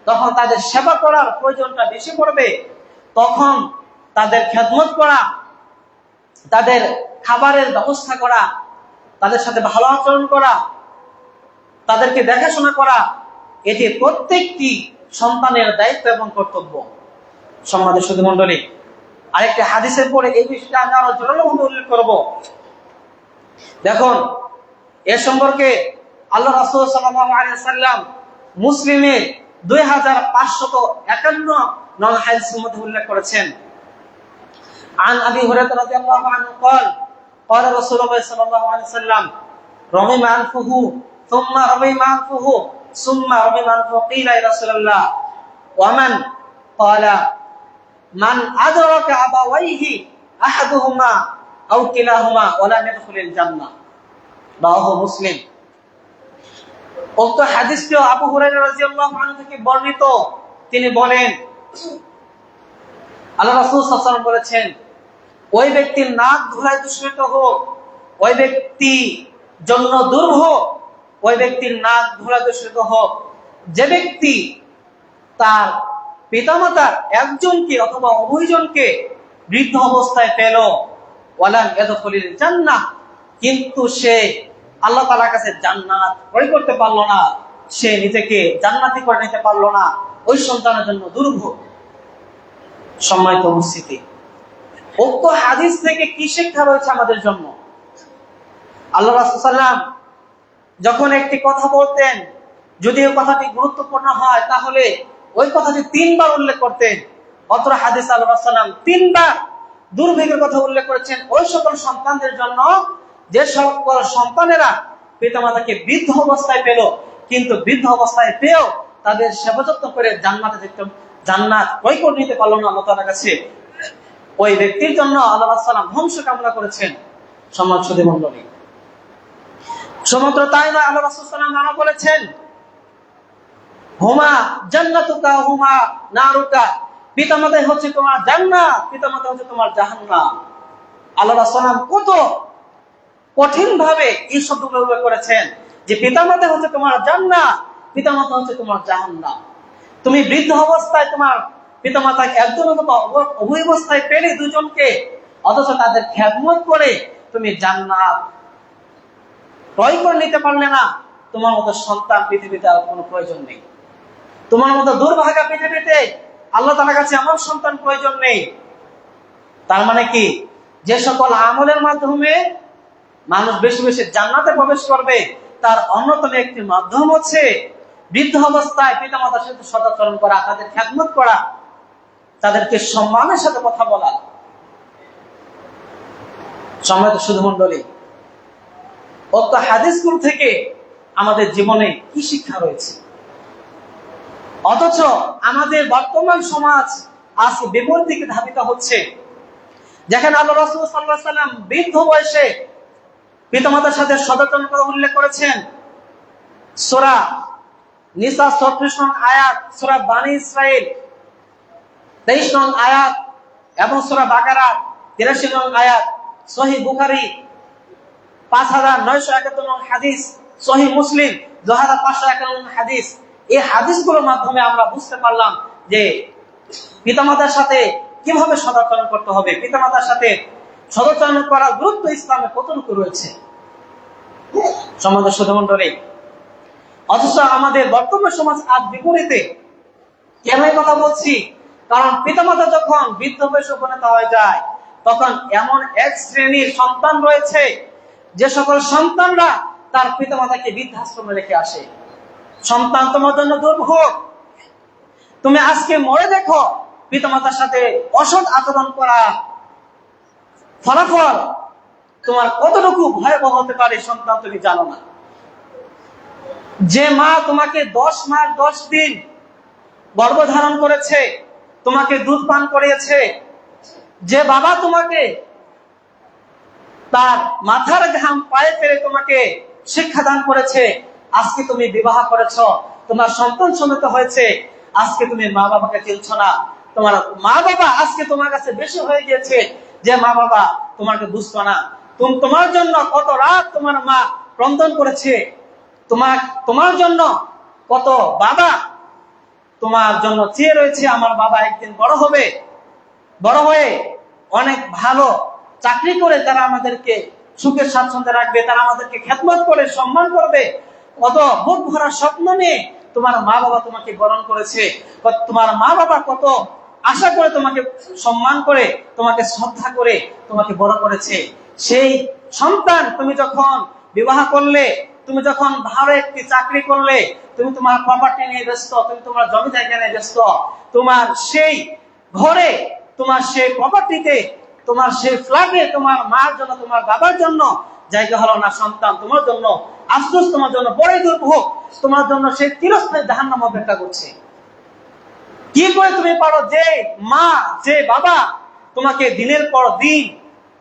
তখন তাদের সেবা করার প্রয়োজনটা বেশি পড়বে। তখন তাদের খেদমত করা, তাদের খাবারের ব্যবস্থা করা, তাদের সাথে ভালো আচরণ করা, তাদেরকে দেখাশোনা করা, এটি প্রত্যেকটি সন্তানের দায়িত্ব এবং কর্তব্য। সম্মানিত সুধীমণ্ডলী, আরেকটি হাদিসের পরে এই বিষয়টা আমি আরো জোরালোভাবে উল্লেখ করব। দেখুন, এ সম্পর্কে আল্লাহ রাসূল সাল্লাল্লাহু আলাইহি ওয়াসাল্লাম মুসলিমে 2551 নং হাদিসের মধ্যে উল্লেখ করেছেন। عن أبي هريرة رضي الله عنه قال قال رسول الله صلى الله عليه وسلم رغم أنفه ثم رغم أنفه ثم رغم أنفه قيل يا رسول الله ومن قال من أدرك أبويه أحدهما أو كلاهما ولم يدخل الجنة رواه مسلم। উক্ত হাদিসটি আবু হুরায়রা রাদিয়াল্লাহু আনহু থেকে বর্ণিত। তিনি বলেন আল্লাহ রাসূল সাল্লাল্লাহু আলাইহি ওয়াসাল্লাম বলেছেন, ওই ব্যক্তির নাক ধুলায় দূষিত হোক, ওই ব্যক্তি জন্য দুর্ভোগ, ওই ব্যক্তির নাক ধুলায় দূষিত হোক যে ব্যক্তি তার পিতামাতার একজনকে অথবা উভয়জনকে বৃদ্ধ অবস্থায় পেল, ওয়ালাম ইয়াদখুলিল জান্নাহ, কিন্তু সে আল্লাহ তাআলার কাছে জান্নাত ক্রয় করতে পারলো না, সে নিজেকে জান্নাতি করে নিতে পারলো না, ওই সন্তানের জন্য দুর্ভোগ। সম্মানিত উপস্থিতি, উক্ত হাদিস থেকে কি শিক্ষা রয়েছে আমাদের জন্য? আল্লাহ রাসূল সাল্লাল্লাহু আলাইহি ওয়াসাল্লাম যখন একটি কথা বলতেন, যদি ওই কথাটি গুরুত্বপূর্ণ হয় তাহলে ওই কথাটি 3 বার উল্লেখ করতেন। অত্র হাদিস আল্লাহ রাসূল সাল্লাল্লাহু আলাইহি ওয়াসাল্লাম 3 বার দুর্ভিক্ষের কথা উল্লেখ করেছেন ওই সকল সন্তানদের জন্য যে সকল সন্তানেরা পিতামাতাকে বৃদ্ধ অবস্থায় পেল, কিন্তু বৃদ্ধ অবস্থায় পেয়েও তাদের সেবা যত্ন করে জান্নাত ক্রয় করে নিতে পারলো না আল্লাহ তাআলার কাছে, ওই ব্যক্তির জন্য আল্লাহ রাসূল সাল্লাল্লাহু আলাইহি ওয়াসাল্লাম ধ্বংস কামনা করেছেন। সম্মানিত সুধীমণ্ডলী, সমুদ্র তাই নয়, আল্লাহ রাসূল সাল্লাল্লাহু আলাইহি ওয়াসাল্লাম বলেছেন, হুমা জান্নাতুকা হুমা নারুকা, পিতামাতাই হচ্ছে তোমার জান্নাত, পিতামাতা হচ্ছে তোমার জাহান্নাম। আল্লাহ রাসূল কত কঠিন ভাবে এই শব্দগুলো ব্যবহার করেছেন যে পিতামাতা হচ্ছে তোমার জান্নাত, পিতামাতা হচ্ছে তোমার জাহান্নাম। তুমি বৃদ্ধ অবস্থায় তোমার পিতামাতা একজন উভয় অবস্থায় পেলে দুজনকে, অথচ তাদের খেদমত করে তুমি জান্নাত ক্রয় করে নিতে পারলে না, তোমার মতো সন্তান পৃথিবীতে আর কোনো প্রয়োজন নেই। তোমার মতো দুর্ভাগা পৃথিবীতে আল্লাহ তাআলার কাছে আমার সন্তান প্রয়োজন নেই। তার মানে কি, যে সকল আমলের মাধ্যমে মানুষ বেশি বেশি জান্নাতে প্রবেশ করবে তার অন্যতম একটি মাধ্যম হচ্ছে বৃদ্ধ অবস্থায় পিতামাতার সাথে সদাচরণ করা, তাদের খেদমত করা, তাদেরকে সম্মানের সাথে কথা বলা। সম্মানিত সুধীমণ্ডলী, উক্ত হাদিসগুলো থেকে আমাদের জীবনে কি শিক্ষা রয়েছে? অথচ আমাদের বর্তমান সমাজ আজ বিপরীত দিকে ধাবিত হচ্ছে। যেখানে আল্লাহ রাসূল সাল্লাল্লাহু আলাইহি ওয়াসাল্লাম বৃদ্ধ বয়সে পিতামাতার সাথে সদাচরণ করা উল্লেখ করেছেন। সূরা নিসা 36 নং আয়াত, সূরা বানী ইসরাইল 23 নং আয়াত এবং সূরা বাকারা 83 নং আয়াত, সহিহ বুখারী 5971 নং হাদিস, সহিহ মুসলিম 2551 নং হাদিস। এই হাদিসগুলোর মাধ্যমে আমরা বুঝতে পারলাম যে পিতামাতার সাথে কিভাবে সদাচরণ করতে হবে, পিতামাতার সাথে সদাচরণ করার গুরুত্ব ইসলামে কতটুকু রয়েছে। সম্মানিত সুধীমণ্ডলী, অথচ আমাদের বর্তমান সমাজ আজ বিপরীতে। কেন এই কথা বলছি? কারণ পিতামাতা যখন বৃদ্ধ বয়সে উপনীত হয়ে যায় তখন এমন এক শ্রেণীর সন্তান রয়েছে যে সকল সন্তানরা তার পিতামাতাকে বৃদ্ধাশ্রমে রেখে আসে। সন্তান তোমার জন্য দুর্ভোগ। তুমি আজকে মরে দেখো পিতামাতার সাথে অসৎ আচরণ করা ফলাফল তোমার কতটুকু ভয়াবহ হতে পারে সন্তান তুমি জানো না। যে মা তোমাকে 10 মাস 10 দিন গর্ভধারণ করেছে, তোমাকে দুধ পান করিয়েছে, যে বাবা তোমাকে তার মাথার ঘাম পায়ে ফেলে তোমাকে শিক্ষাদান করেছে, আজকে তুমি বিবাহ করেছ, তোমার সন্তান সমেত হয়েছে, আজকে তুমি মা বাবাকে চিনছ না। তোমার মা বাবা আজকে তোমার কাছে বেশি হয়ে গিয়েছে, যে মা বাবা তোমাকে বুঝতো না। তোমার জন্য কত রাত তোমার মা ক্রন্দন করেছে, তোমার জন্য কত বাবা তোমার জন্য চেয়ে রয়েছে আমার বাবা একদিন বড় হবে, বড় হয়ে অনেক ভালো চাকরি করে তারা আমাদেরকে সুখের স্বাচ্ছন্দ্যে রাখবে, তারা আমাদেরকে খেদমত করে সম্মান করবে। কত বুক ভরা স্বপ্ন নিয়ে তোমার মা বাবা তোমাকে বরণ করেছে। তোমার মা বাবা কত আশা করে তোমাকে সম্মান করে, তোমাকে শ্রদ্ধা করে তোমাকে বড় করেছে। সেই সন্তান তুমি যখন বিবাহ করলে, তুমি যখন ভালো একটি চাকরি করলে, তুমি তোমার প্রপার্টি নিয়ে ব্যস্ত, তুমি তোমার জমি জায়গা নিয়ে ব্যস্ত, তোমার সেই ঘরে, তোমার সেই প্রপার্টিতে, তোমার সেই ফ্ল্যাটে তোমার মার জন্য, তোমার বাবার জন্য জায়গা হলো না। সন্তান তোমার জন্য আফসোস, তোমার জন্য বড়ই দুর্ভোগ, তোমার জন্য সেই চিরস্থায়ী জাহান্নাম অপেক্ষা করছে। কি করে তুমি পারো যে মা, যে বাবা তোমাকে দিনের পর দিন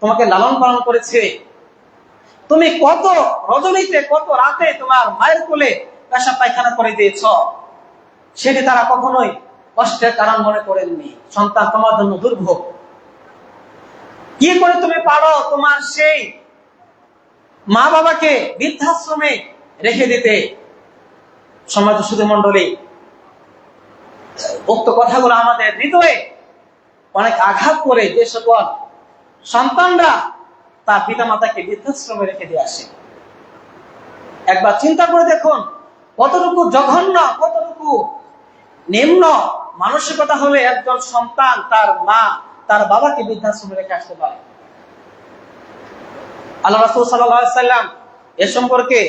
তোমাকে লালন পালন করেছে, তুমি কত রজনীতে কত রাতে তোমার মায়ের কোলে পেশাব পায়খানা করে দিয়েছ, সেটি তারা কখনোই কষ্টের কারণ মনে করেননি। সন্তান তোমার জন্য দুর্ভোগ। কি করে তুমি পারো তোমার সেই মা বাবাকে বৃদ্ধাশ্রমে রেখে দিতে? সম্মানিত সুধীমণ্ডলী, উক্ত কথাগুলো আমাদের হৃদয়ে অনেক আঘাত করে। যে সকল সন্তানরা তার পিতা মাতাকে বৃদ্ধাশ্রমে রেখে দিয়ে আসে, একবার চিন্তা করে দেখুন কতটুকু জঘন্য, কতটুকু নিম্ন মানসিকতা হলে একজন সন্তান তার মা, তার বাবাকে বৃদ্ধাশ্রমে রেখে আসতে পারে। আল্লাহ রাসূল সাল্লাল্লাহু আলাইহি ওয়াসাল্লাম এ সম্পর্কে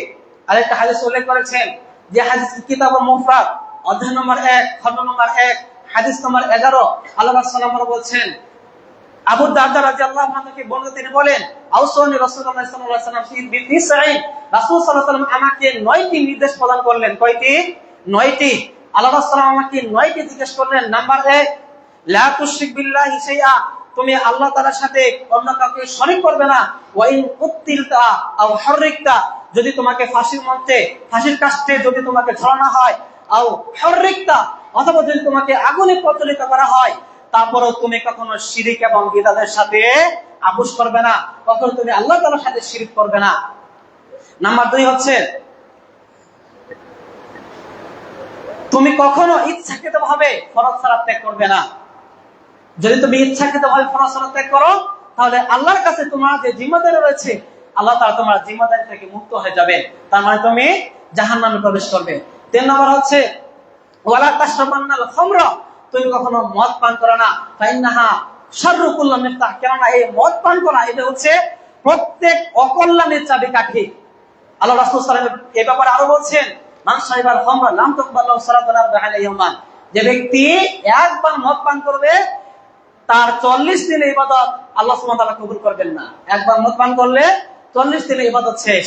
আরেকটা হাদিস উল্লেখ করেছেন, যে হাদিস কিতাবুল মুফরাদ অধ্যায় নম্বর 1 খণ্ড নম্বর 1 হাদিস নম্বর 11। আল্লাহ রাসূল সাল্লাল্লাহু আলাইহি ওয়াসাল্লাম বলছেন, আবু দারদা রাদিয়াল্লাহু আনহু থেকে বর্ণিত, তিনি বলেন, আউসানি রাসূলুল্লাহ সাল্লাল্লাহু আলাইহি ওয়াসাল্লাম বিতিসঈন, রাসূল সাল্লাল্লাহু আলাইহি ওয়াসাল্লাম আমাকে 9টি নির্দেশ প্রদান করলেন। কয়টি? 9টি। আল্লাহ রাসূল সাল্লাল্লাহু আলাইহি ওয়াসাল্লাম আমাকে 9টি জিজ্ঞেস করলেন। নাম্বার 1, লা তুশরিক বিল্লাহি শাইআ, তুমি আল্লাহ তাআলার সাথে অন্য কাউকে শরীক করবে না। ওয়া ইন কুতিলতা আও হাররিকতা, যদি তোমাকে ফাঁসির মঞ্চে, ফাঁসির কাস্টে যদি তোমাকে ঝরানো হয়, আও হররিকতা, অথবা যদি তোমাকে আগুনে প্রজ্বলিত করা হয়, তারপরেও তুমি কখনো শিরিক এবং বিদআতের সাথে আপোষ করবে না, কখনো তুমি আল্লাহ তাআলার সাথে শিরিক করবে না। নাম্বার 2 হচ্ছে, তুমি কখনো ইচ্ছাকৃতভাবে ফরজ সালাত ত্যাগ করবে না। যদি তুমি ইচ্ছাকৃতভাবে ফরজ সালাত ত্যাগ করো, তাহলে আল্লাহর কাছে তোমার যে জিম্মাদারি রয়েছে, আল্লাহ তাআলা তোমার জিম্মাদারি থেকে মুক্ত হয়ে যাবে, তার মানে তুমি জাহান্নামে প্রবেশ করবে। 3 নম্বর হচ্ছে, ওয়ালা তাশরাবান্নাল খামরা, তুমি কখনো মদ পান করো না, ফাইন্নাহা শাররু কুল্লি মিফতাহ, কেননা এই মদ পান করা এটা হচ্ছে প্রত্যেক অকল্যাণের চাবিকাঠি। আল্লাহ রাসূল সাল্লাল্লাহু আলাইহি ওয়াসাল্লাম এই ব্যাপারে আরো বলছেন, মান শারিবাল খামরা লাম তুকবাল লাহু সালাতুন 40 ইয়াওমান, যে ব্যক্তি একবার মদ পান করবে তার 40 দিনের ইবাদত আল্লাহ সুবহানাহু ওয়া তাআলা কবুল করবেন না। একবার মদ পান করলে 40 দিনের ইবাদত শেষ।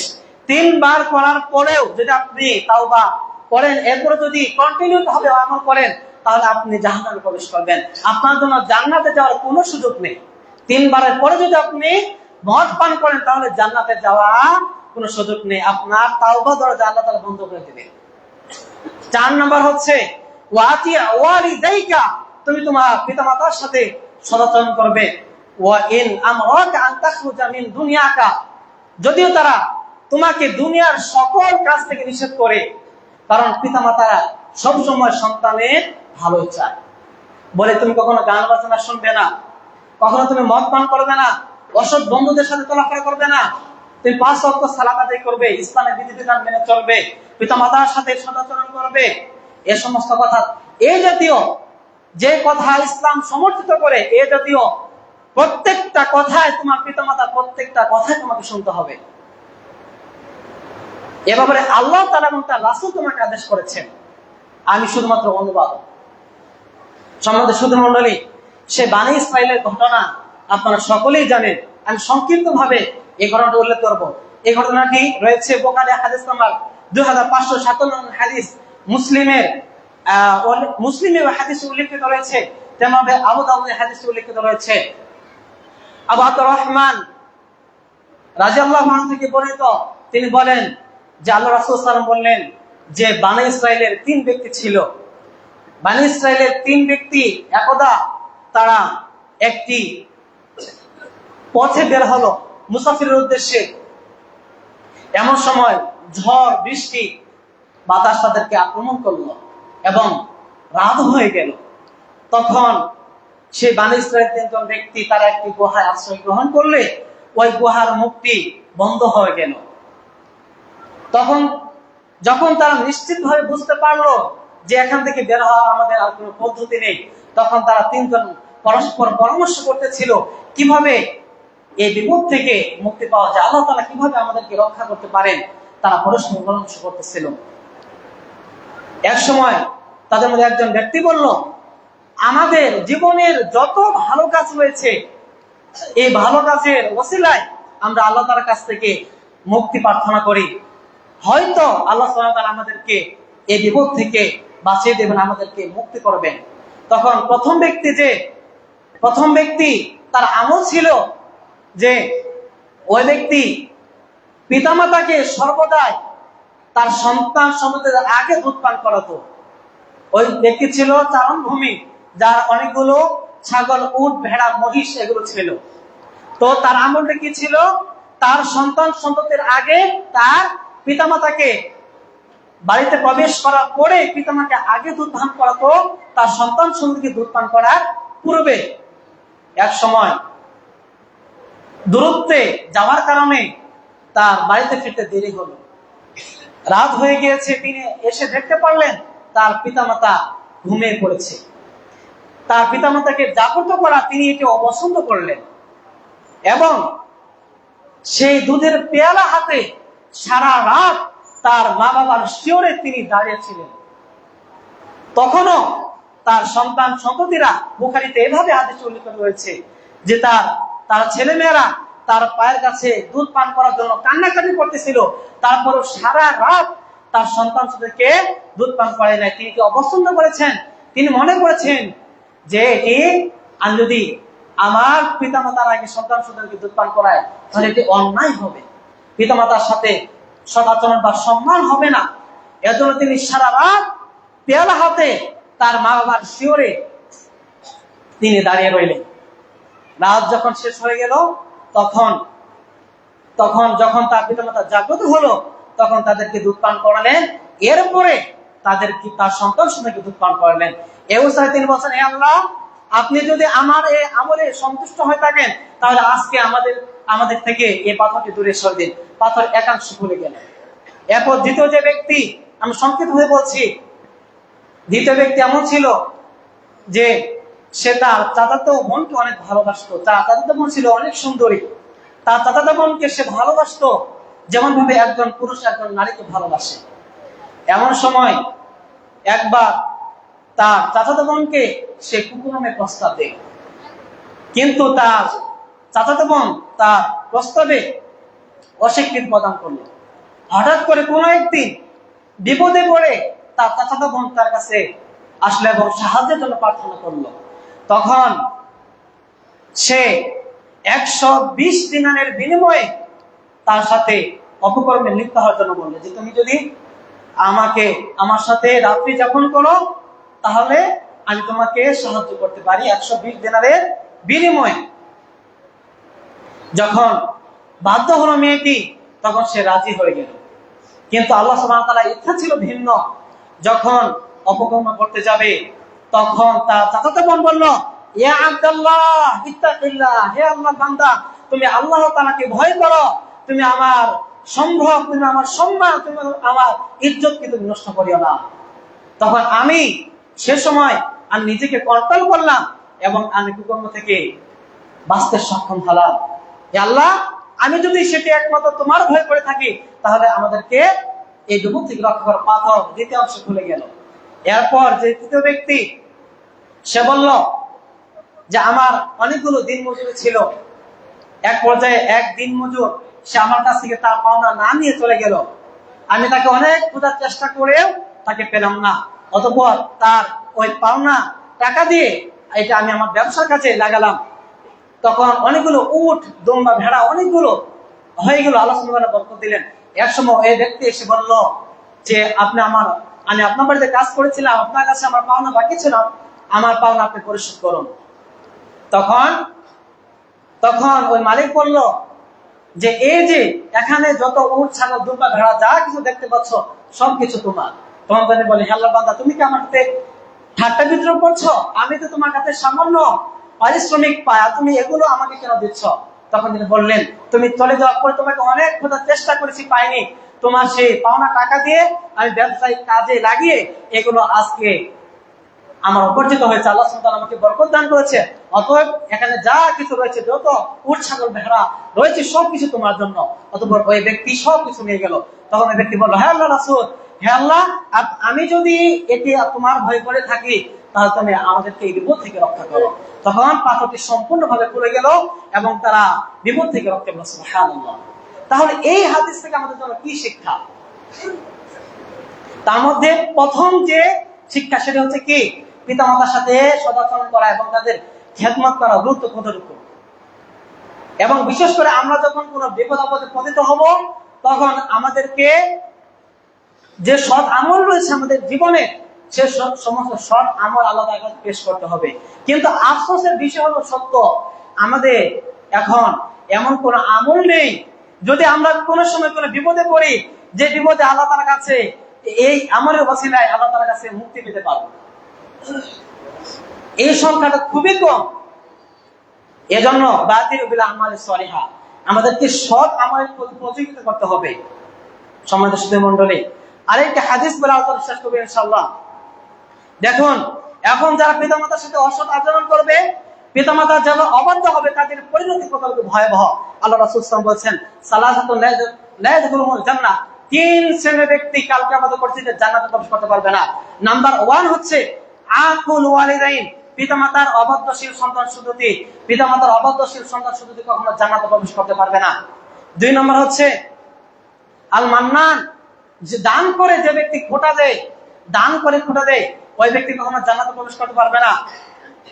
3 বার করার পরেও যদি আপনি তাওবা করেন, এরপরে যদি কন্টিনিউ ভাবে আমল করেন, তাহলে আপনি জাহান্নামে প্রবেশ করবেন, আপনার জন্য জান্নাতে যাওয়ার কোনো সুযোগ নেই। 3 বারের পরে যদি আপনি মদ পান করেন, তাহলে জান্নাতে যাওয়া কোনো সুযোগ নেই, আপনার তাওবা দরজা আল্লাহ তাআলা বন্ধ করে দিবেন। 4 নাম্বার হচ্ছে, ওয়াতি ওয়ালিদাইকা, তুমি তোমার পিতামাতার সাথে সদাচরণ করবে। ওয়া ইন আমরাকা আন তাখরুজা মিন দুনিয়াকা, যদিও তারা তোমাকে দুনিয়ার সকল কাজ থেকে নিষেধ করে, কারণ পিতামাতারা সবসময় সন্তানের ভালো চায়। বলে তুমি কখনো গান বাজনা শুনবে না, কখনো তুমি মদ পান করবে না, অসৎ বন্ধুদের সাথে চলাফেরা করবে না, তুমি 5 ওয়াক্ত সালাত আদায় করবে, ইসলামের বিধিবিধান মেনে চলবে, পিতামাতার সাথে সদাচরণ করবে। এ সমস্ত কথা, এই জাতীয় যে কথা ইসলাম সমর্থিত করে, এই জাতীয় প্রত্যেকটা কথায় তোমার পিতামাতার প্রত্যেকটা কথায় তোমাকে শুনতে হবে। এ ব্যাপারে আল্লাহ তাআলা এবং তার রাসূল তোমাকে আদেশ করেছেন, আমি শুধুমাত্র অনুবাদক। সম্মানিত সুধী মণ্ডলী, সে বনী ইসরাঈলের ঘটনা আপনারা সকলেই জানেন। আমি সংক্ষিপ্ত ভাবে এই ঘটনাটা উল্লেখ করব। এই ঘটনাটি রয়েছে বুখারী হাদিস নাম্বার 2557 হাদিস, মুসলিমের হাদিসে উল্লেখিত রয়েছে, তেমনি আবু দাউদের হাদিসে উল্লেখিত রয়েছে। আবু আব্দুর রহমান রাদিয়াল্লাহু আনহু থেকে বর্ণিত, তিনি বলেন যে আল্লাহ রাসূল সাল্লাল্লাহু আলাইহি ওয়াসাল্লাম বললেন যে বনী ইসরাঈলের 3 ব্যক্তি ছিল। বনী ইসরাঈলের 3 ব্যক্তি একদা তারা একটি পথে বের হলো মুসাফিরের উদ্দেশ্যে। এমন সময় ঝড় বৃষ্টি বাতাস তাদেরকে আক্রমণ করলো এবং রাত হয়ে গেল। তখন সেই বনী ইসরাঈলের 3 জন ব্যক্তি তারা একটি গুহায় আশ্রয় গ্রহণ করলে ওই গুহার মুখটি বন্ধ হয়ে গেল। তখন যখন তারা নিশ্চিতভাবে বুঝতে পারলো যে এখান থেকে বের হওয়ার আমাদের আর কোনো পদ্ধতি নেই, তখন তারা 3 জন পরস্পর পরামর্শ করতেছিল কিভাবে এই বিপদ থেকে মুক্তি পাওয়া যায়, আল্লাহ তাআলা কিভাবে আমাদেরকে রক্ষা করতে পারেন, তারা পরস্পর পরামর্শ করতেছিল। এক সময় তাদের মধ্যে একজন ব্যক্তি বলল, আমাদের জীবনের যত ভালো কাজ রয়েছে, এই ভালো কাজের ওসিলায় আমরা আল্লাহ তাআলার কাছ থেকে মুক্তি প্রার্থনা করি, হয়তো আল্লাহ সুবহানাহু ওয়া তাআলা আমাদেরকে এই বিপদ থেকে বাঁচিয়ে দেবেন, আমাদেরকে মুক্তি করবেন। তখন প্রথম ব্যক্তি তার আমল ছিল যে ওই ব্যক্তি পিতামাতাকে সর্বদাই তার সন্তান সন্ততিদের আগে দুধ পান করাতো। ওই ব্যক্তি ছিল চারণভূমি, যার অনেকগুলো ছাগল, উট, ভেড়া, মহিষ এগুলো ছিল। তো তার আমলটা কি ছিল, তার সন্তান সন্ততির আগে তার পিতামাতাকে বাড়িতে প্রবেশ করার পরে পিতামাকে আগে দুধ পান করাতো, তার সন্তান সন্ততিকে দুধ পান করার পূর্বে। এক সময় দূরত্বে যাওয়ার কারণে তার বাড়িতে ফিরতে দেরি হলো, রাত হয়ে গিয়েছে। তিনি এসে দেখতে পারলেন তার পিতামাতা ঘুমিয়ে পড়েছে। তার পিতামাতাকে জাগ্রত করা তিনি এটি অপছন্দ করলেন এবং সেই দুধের পেয়ালা হাতে সারা রাত তার মা বাবার শিয়রে তিনি দাঁড়িয়েছিলেন। তখনও তার সন্তান সন্ততিরা, বুখারীতে এভাবে হাদিস উল্লেখ রয়েছে যে তার ছেলেমেয়েরা তার পায়ের কাছে দুধ পান করার জন্য কান্নাকাটি করতেছিল, তারপরও সারা রাত তার সন্তানকে দুধ পান করায় নাই। তিনি কি অপছন্দ করেছেন? তিনি মনে করেছেন যে আমি যদি আমার পিতামাতার আগে সন্তানকে দুধ পান করায় তাহলে এটি অন্যায় হবে, পিতামাতার সাথে সদাচরণ বা সম্মান হবে না। এজন্য তিনি সারা রাত পেয়ালা হাতে তার মা বাবার শিওরে তিনি দাঁড়িয়ে রইলেন। রাত যখন শেষ হয়ে গেল, তখন যখন তার পিতামাতা জাগ্রত হলো, তখন তাদেরকে দুধ পান করালেন। এরপরে তার সন্তান সন্তানকে দুধ পান করালেন। এই অবস্থায় তিনি বলছেন, হে আল্লাহ, আপনি যদি আমার এই আমলে সন্তুষ্ট হয়ে থাকেন, তাহলে আজকে আমাদের থেকে এই পাথরটি দূরে সরে দিন। পাথর একাংশ ভুলে গেল। এরপর দ্বিতীয় যে ব্যক্তি, আমি সংক্ষিপ্ত হয়ে বলছি, দ্বিতীয় ব্যক্তি এমন ছিল যে সে তার চাচাতো বোনকে অনেক ভালোবাসতো। তার চাচাতো বোন ছিল অনেক সুন্দরী। তার চাচাতো বোনকে সে ভালোবাসতো যেমন ভাবে একজন পুরুষ একজন নারীকে ভালোবাসে। এমন সময় একবার তার চাচাতো বোনকে সে কুকুরমে প্রস্তাব দেয়, কিন্তু তার চাচাতো বোন তার প্রস্তাবে অস্বীকৃতি প্রদান করলো। হঠাৎ করে কোন একদিন বিপদে পড়ে তার চাচাতো বোন তার কাছে আসলো এবং সাহায্যের জন্য প্রার্থনা করলো। তখন সে 120 দিনারের বিনিময়ে তার সাথে অপকর্মে লিপ্ত হওয়ার জন্য বললো যে তুমি যদি আমার সাথে রাত্রি যাপন করো তাহলে আমি তোমাকে সাহায্য করতে পারি 120 দিনারের বিনিময়ে। যখন বাধ্য হলো মেয়েটি, তখন সে রাজি হয়ে গেল। কিন্তু আল্লাহ সুবহানাহু ওয়া তাআলার ইচ্ছা ছিল ভিন্ন। যখন অপকর্ম করতে যাবে, তখন তার চাচাতো বোন বলল, ইয়া আব্দুল্লাহ ইত্তাকিল্লাহ, হে আল্লাহর বান্দা, তুমি আল্লাহ তাআলাকে ভয় করো। তুমি আমার সম্ভ্রম, তুমি আমার সম্মান, তুমি আমার ইজ্জতকে তুমি নষ্ট করিও না। তখন সে সময় আমি নিজেকে কন্ট্রোল করলাম এবং আমি কুকর্ম থেকে বাঁচতে সক্ষম হলাম। হে আল্লাহ, আমি যদি সেটি একমাত্র তোমার ভয় করে থাকি, তাহলে আমাদেরকে এই বিপদ থেকে রক্ষা করার পাথর দ্বিতীয় অংশ খুলে গেল। এরপর যে তৃতীয় ব্যক্তি, সে বলল যে আমার অনেকগুলো দিন মজুরি ছিল। এক পর্যায়ে এক দিন মজুর সে আমার কাছ থেকে তার পাওনা না নিয়ে চলে গেল। আমি তাকে অনেক খোঁজার চেষ্টা করেও তাকে পেলাম না। অতঃপর তার ওই পাওনা টাকা দিয়ে এটা আমি আমার ব্যবসার কাজে লাগালাম। তখন অনেকগুলো উট, দুম্বা, ভেড়া অনেকগুলো হয়ে গেল। আল্লাহ সুবহানাহু ওয়া তাআলা বরকত দিলেন। এক সময় এই ব্যক্তি এসে বলল যে আমি আপনার বাড়িতে কাজ করেছিলাম, আপনার কাছে আমার পাওনা বাকি ছিল, আমার পাওনা আপনি পরিশোধ করুন। তখন ওই মালিক বলল যে এই যে এখানে যত উট, ছাগল, দুম্বা, ভেড়া যা কিছু দেখতে পাচ্ছ সবকিছু তোমার। তখন তিনি বলে, হে আল্লাহর বান্দা, তুমি কি আমার সাথে ঠাট্টা বিদ্রোহ করছো? আমি তো তোমার কাছে সামান্য পারিশ্রমিক পাই, আর তুমি এগুলো আমাকে কেন দিচ্ছ? তখন তিনি বললেন, তুমি চলে যাওয়ার পরে তোমাকে অনেক খোঁজার চেষ্টা করেছি, পাইনি। তোমার সেই পাওনা টাকা দিয়ে আমি ব্যবসায়িক কাজে লাগিয়ে এগুলো আজকে আমার উপার্জিত হয়েছে। আল্লাহ সুবহানাহু ওয়া তাআলা আমাকে বরকত দান করেছে। অতএব এখানে যা কিছু রয়েছে, যত উট, ছাগল, ভেড়া রয়েছে, সবকিছু তোমার জন্য। অতঃপর ওই ব্যক্তি সবকিছু নিয়ে গেল। তখন ওই ব্যক্তি বলল, হে আল্লাহর রাসূল, হে আল্লাহ, আমি যদি এটি তোমার ভয় করে থাকি, তাহলে তুমি আমাদেরকে এই বিপদ থেকে রক্ষা করো। তখন পাথরটি সম্পূর্ণভাবে খুলে গেল এবং তারা বিপদ থেকে রক্ষা পেল। সুবহানাল্লাহ। তাহলে এই হাদিস থেকে আমাদের জন্য কি শিক্ষা? তার মধ্যে প্রথম যে শিক্ষা, সেটা হচ্ছে কি, পিতামাতার সাথে সদাচরণ করা এবং তাদের খেদমত করা গুরুত্ব কতটুকু। এবং বিশেষ করে আমরা যখন কোন বিপদ আপদে পতিত হব, তখন আমাদেরকে যে সৎ আমল রয়েছে আমাদের জীবনে, সে সমস্ত সৎ আমল আল্লাহর কাছে পেশ করতে হবে। কিন্তু আফসোসের বিষয় হলো সত্য, আমাদের এখন এমন কোন আমল নেই, যদি আমরা কোন সময় কোন বিপদে পড়ি, যে বিপদে আল্লাহ তাআলার কাছে এই আমলের ওসিলায় আল্লাহ তাআলার কাছে মুক্তি পেতে পারবো, এই সংখ্যাটা খুবই কম। এজন্য বাদিরু বিল আমালিস সলিহা, আমাদেরকে সৎ আমলের প্রতি প্রচলিত করতে হবে। সম্মানিত সুধী মণ্ডলী, আরেকটা হাদিস বলে আলোচনা শেষ করব ইনশাআল্লাহ। দেখুন, এখন যারা পিতামাতার সাথে অসৎ আচরণ করবে, পিতামাতার যারা অবাধ্য হবে, তাদের পরিণতি কত ভয়াবহ। আল্লাহ রাসূল সাল্লাল্লাহু আলাইহি ওয়াসাল্লাম বলেছেন, সালাসাতুন লা ইয়াদখুলুহুল জান্নাহ, তিন শ্রেণীর ব্যক্তি কাল কিয়ামতের পরিস্থিতিতে জান্নাতে প্রবেশ করতে পারবে না। নাম্বার 1 হচ্ছে আকুল ওয়ালিদাইন, পিতামাতার অবাধ্যশীল সন্তান সন্ততি। পিতামাতার অবাধ্যশীল সন্তান সন্ততি কখনো জান্নাতে প্রবেশ করতে পারবে না। 2 নম্বর হচ্ছে আল মান্নান, যে দান করে, যে ব্যক্তি খোটা দেয়, দান করে খোটা দেয়, ওই ব্যক্তি কখনো জান্নাতে প্রবেশ করতে পারবে না।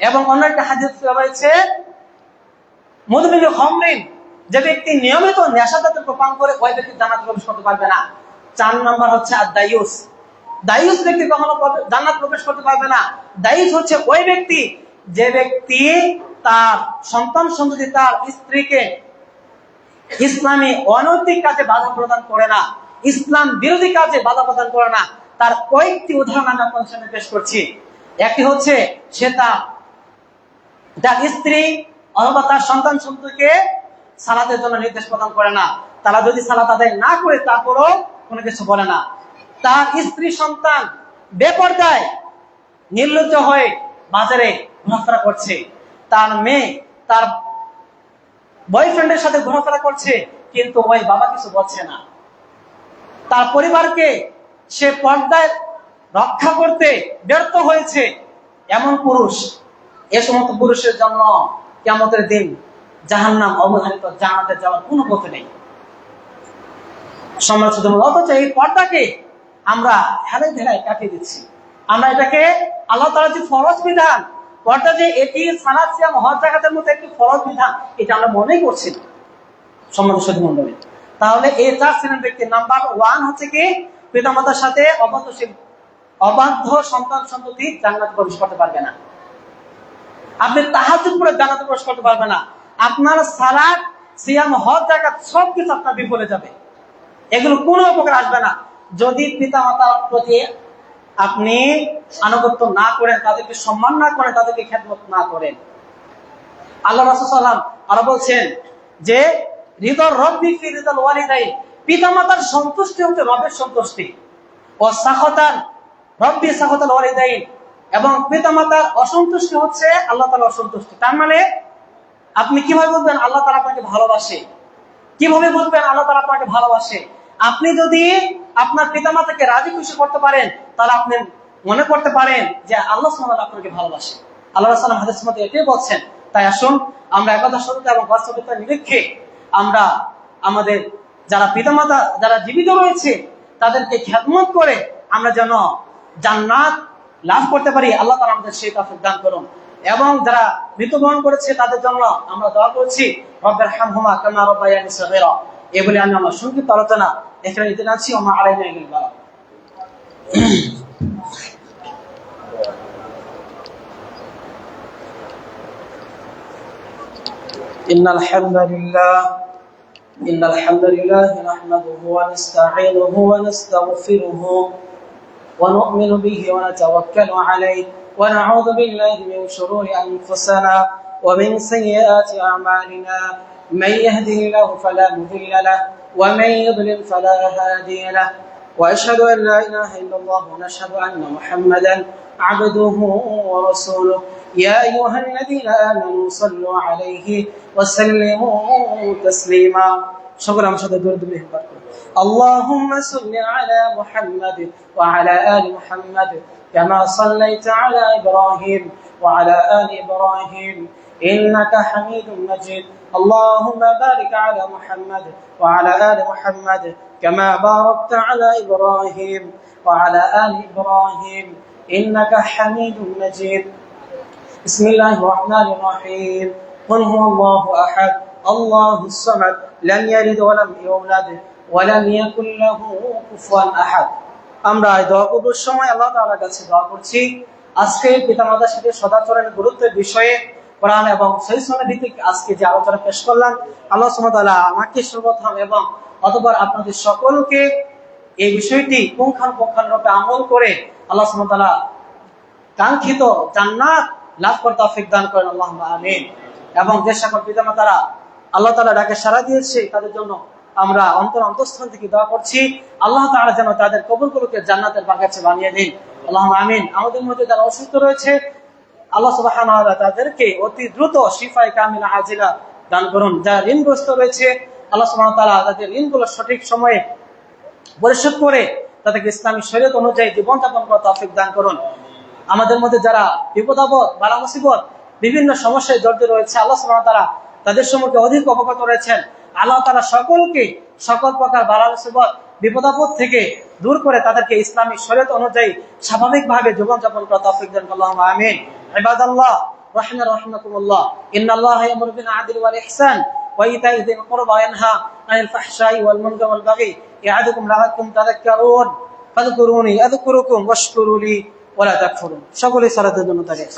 এবং অন্য একটা হাদিস রয়েছে, মুদমিনুল খামরিন, যে ব্যক্তি নিয়মিত নেশাজাত পান করে ওই ব্যক্তি জান্নাতে প্রবেশ করতে পারবে না। 4 নম্বর হচ্ছে আদ-দায়ুস। দায়ুস ব্যক্তি কখনো জান্নাত প্রবেশ করতে পারবে না। দায়ুস হচ্ছে ওই ব্যক্তি যে ব্যক্তি তার সন্তান সন্ততি, তার স্ত্রীকে ইসলামী অনৈতিক কাজে বাধা প্রদান করে না, ইসলাম বিরোধী কাজে বাধা প্রদান করে না। তার কয়েকটি উদাহরণ আমি আপনাদের সামনে পেশ করছি। একটি হচ্ছে সে তার স্ত্রী অথবা তার সন্তান সন্ততিকে সালাতের জন্য নির্দেশ প্রদান করে না। তারা যদি সালাত আদায় না করে তারপরও কোনো কিছু বলে না। তার স্ত্রী সন্তান বেপরদায় নির্লজ্জ হয়ে বাজারে ঘোরাফেরা করছে। তার মেয়ে তার বয়ফ্রেন্ডের সাথে ঘোরাফেরা করছে, কিন্তু ওই বাবা কিছু বলছে না। তার পরিবারকে সে পর্দায় রক্ষা করতে ব্যর্থ হয়েছে, এমন পুরুষ, এ সমস্ত পুরুষের জন্য কিয়ামতের দিন জাহান্নাম অবধারিত, জান্নাতে যাওয়ার কোনো পথ নেই। অথচ এই পর্দাকে আমরা হেলায় ঢেলায় কাটিয়ে দিচ্ছি। আমরা এটাকে আল্লাহ তাআলার যে ফরজ বিধান, পর্দা যে এটি সালাত, সিয়াম, হজ, যাকাতের মতো একটি ফরজ বিধান, এটা আমরা মনেই করছি না। সম্মানিত সুধী মণ্ডলী, তাহলে এই 4 শ্রেণীর ব্যক্তি, নাম্বার 1 হচ্ছে কি পিতামাতার সাথে অবাধ্য সন্তান সন্ততি জান্নাতে প্রবেশ করতে পারবে না। আপনি তাহাজ্জুদ পড়ে জান্নাতে প্রবেশ করতে পারবে না। আপনার সালাত, সিয়াম, হজ, যাকাত সবকিছু আপনার বিফলে যাবে। এগুলো কোনো উপকার আসবে না যদি পিতামাতার প্রতি আপনি আনুগত্য না করেন, তাদেরকে সম্মান না করেন, তাদেরকে খেদমত না করেন। আল্লাহ রাসূল সাল্লাল্লাহু আলাইহি ওয়াসাল্লাম আরো বলছেন যে রিদার রব্বি ফি রিদাল ওয়ালিদাইন, পিতামাতার সন্তুষ্টি হচ্ছে রবের সন্তুষ্টি, ও সাখাতান রব্বি সাখাতাল ওয়ালিদাইন, এবং পিতামাতার অসন্তুষ্টি হচ্ছে আল্লাহ তাআলার অসন্তুষ্টি। তার মানে আপনি কিভাবে বুঝবেন আল্লাহ তাআলা আপনাকে ভালোবাসে? কিভাবে বুঝবেন আল্লাহ তাআলা আপনাকে ভালোবাসে? আপনি যদি আপনার পিতামাতাকে রাজি খুশি করতে পারেন, তাহলে আপনি মনে করতে পারেন যে আল্লাহ সুবহানাহু ওয়া তাআলা আপনাকে ভালোবাসে। আল্লাহ রাসূল হাদিসের মধ্যে এটাই বলছেন। তাই আসুন আমরা একথা সত্যতা এবং বাস্তবতার নিরীক্ষে আমরা আমাদের যারা পিতামাতা যারা জীবিত রয়েছে তাদেরকে খেদমত করে আমরা যেন জান্নাত লাভ করতে পারি। আল্লাহ তাআলা আমাদের সেই তৌফিক দান করুন। এবং যারা মৃত্যুবরণ করেছে তাদের জন্য আমরা দোয়া করছি, রব্বির হামহুমা কামা রাব্বায়ানি সগীরা। এই বলে আমি আমার সংক্ষিপ্ত আলোচনা এখানে নিতে যাচ্ছি। ওমা আলাইনা ইল্লাল বালাগ। ইন্নাল হামদালিল্লাহ নাহমাদুহু ওয়া নাস্তাঈনুহু ওয়া নাস্তাগফিরুহু ওয়া নু'মিনু বিহি ওয়া নাতাওয়াক্কালু আলাইহি ওয়া না'উযু বিল্লাহি মিন শুরুরি আনফুসিনা ওয়া মিন সাইয়্যাতি আ'মালিনা মান yahdihillahu fala mudilla lahu wa man yudlil fala hadiya lahu wa ashhadu an la ilaha illallah wa nashhadu anna Muhammadan 'abduhu wa rasuluhu يا أيها الذين آمنوا صلوا عليه وسلموا تسليما. شكرا مشاهدة دور دبليه بركة. اللهم صل على محمد وعلى آل محمد كما صليت على إبراهيم وعلى آل إبراهيم إنك حميد مجيد. اللهم بارك على محمد وعلى آل محمد كما باركت على إبراهيم وعلى آل إبراهيم إنك حميد مجيد. بسم الله الرحمن الرحيم. قل هو الله أحد الله الصمد لم يلد ولم يولد ولم يكن له كفوا أحد. আমরা এই দোয়া করার সময় আল্লাহ তাআলার কাছে দোয়া করছি আজকে পিতামাতার সাথে সদাচরণের গুরুত্বের বিষয়ে কোরআন এবং সহিহ সুন্নাহ ভিত্তিক আজকে যে আলোচনা পেশ করলাম, আল্লাহ সুবহানাহু ওয়া তাআলা আমাকে সর্বপ্রথম এবং অতঃপর আপনাদের সকলকে এই বিষয়টি পুঙ্খানুপুঙ্খানুরূপে আমল করে আল্লাহ সুবহানাহু ওয়া তাআলা কাঙ্ক্ষিত জান্নাত লাভ করতে তৌফিক দান করেন। আল্লাহুম্মা আমিন। এবং যে সকল পিতামাতারা আল্লাহ তাআলা ডাকে সাড়া দিয়েছে তাদের জন্য আমরা অন্তঃস্থল থেকে দোয়া করছি আল্লাহ তাআলা যেন তাদের কবুলগুলোকে জান্নাতের বাগানে বানিয়ে দিন। আল্লাহুম্মা আমিন। আমাদের মধ্যে যারা অসুস্থ রয়েছে আল্লাহ সুবহানাহু ওয়া তাআলা তাদেরকে অতি দ্রুত শিফায়ে কামিলা আজিলা দান করুন। যারা ঋণগ্রস্ত রয়েছে আল্লাহ সুবহানাহু ওয়া তাআলা তাদের ঋণগুলো সঠিক সময়ে পরিশোধ করে তাদেরকে ইসলামী শরীয়ত অনুযায়ী জীবনযাপন করার তৌফিক দান করুন। আমাদের মধ্যে যারা বিপদ-আপদ, বালা মুসিবত, বিভিন্ন সমস্যায় জড়িত রয়েছে আল্লাহ সুবহানাহু ওয়া তাআলা তাদের সম্পর্কে অধিক অবগত রয়েছেন। আল্লাহ তাআলা সকলকে সকল প্রকার বালা মুসিবত, বিপদ-আপদ থেকে দূর করে তাদেরকে ইসলামী শরীয়ত অনুযায়ী স্বাভাবিকভাবে জীবনযাপন করার তৌফিক দান করুন। আল্লাহুম্মা আমিন। ইবাদাল্লাহ রাহিমাকুমুল্লাহ ইন্নাল্লাহা ইয়ামুরু বিল আদলি ওয়াল ইহসান ওয়া ইতা'i যিল কুরবা ওয়া ইয়ানহা আনিল ফাহশাই ওয়াল মুনকারি ওয়াল বাগি ইয়া'ইদুকুম লাআল্লাকুম তাযাক্কারুন ফাযকুরুনি আযকুরুকুম ওয়াশকুরু লি ওয়া লা তাকফুরুন। সকলে সালাতের জন্য দাঁড়িয়ে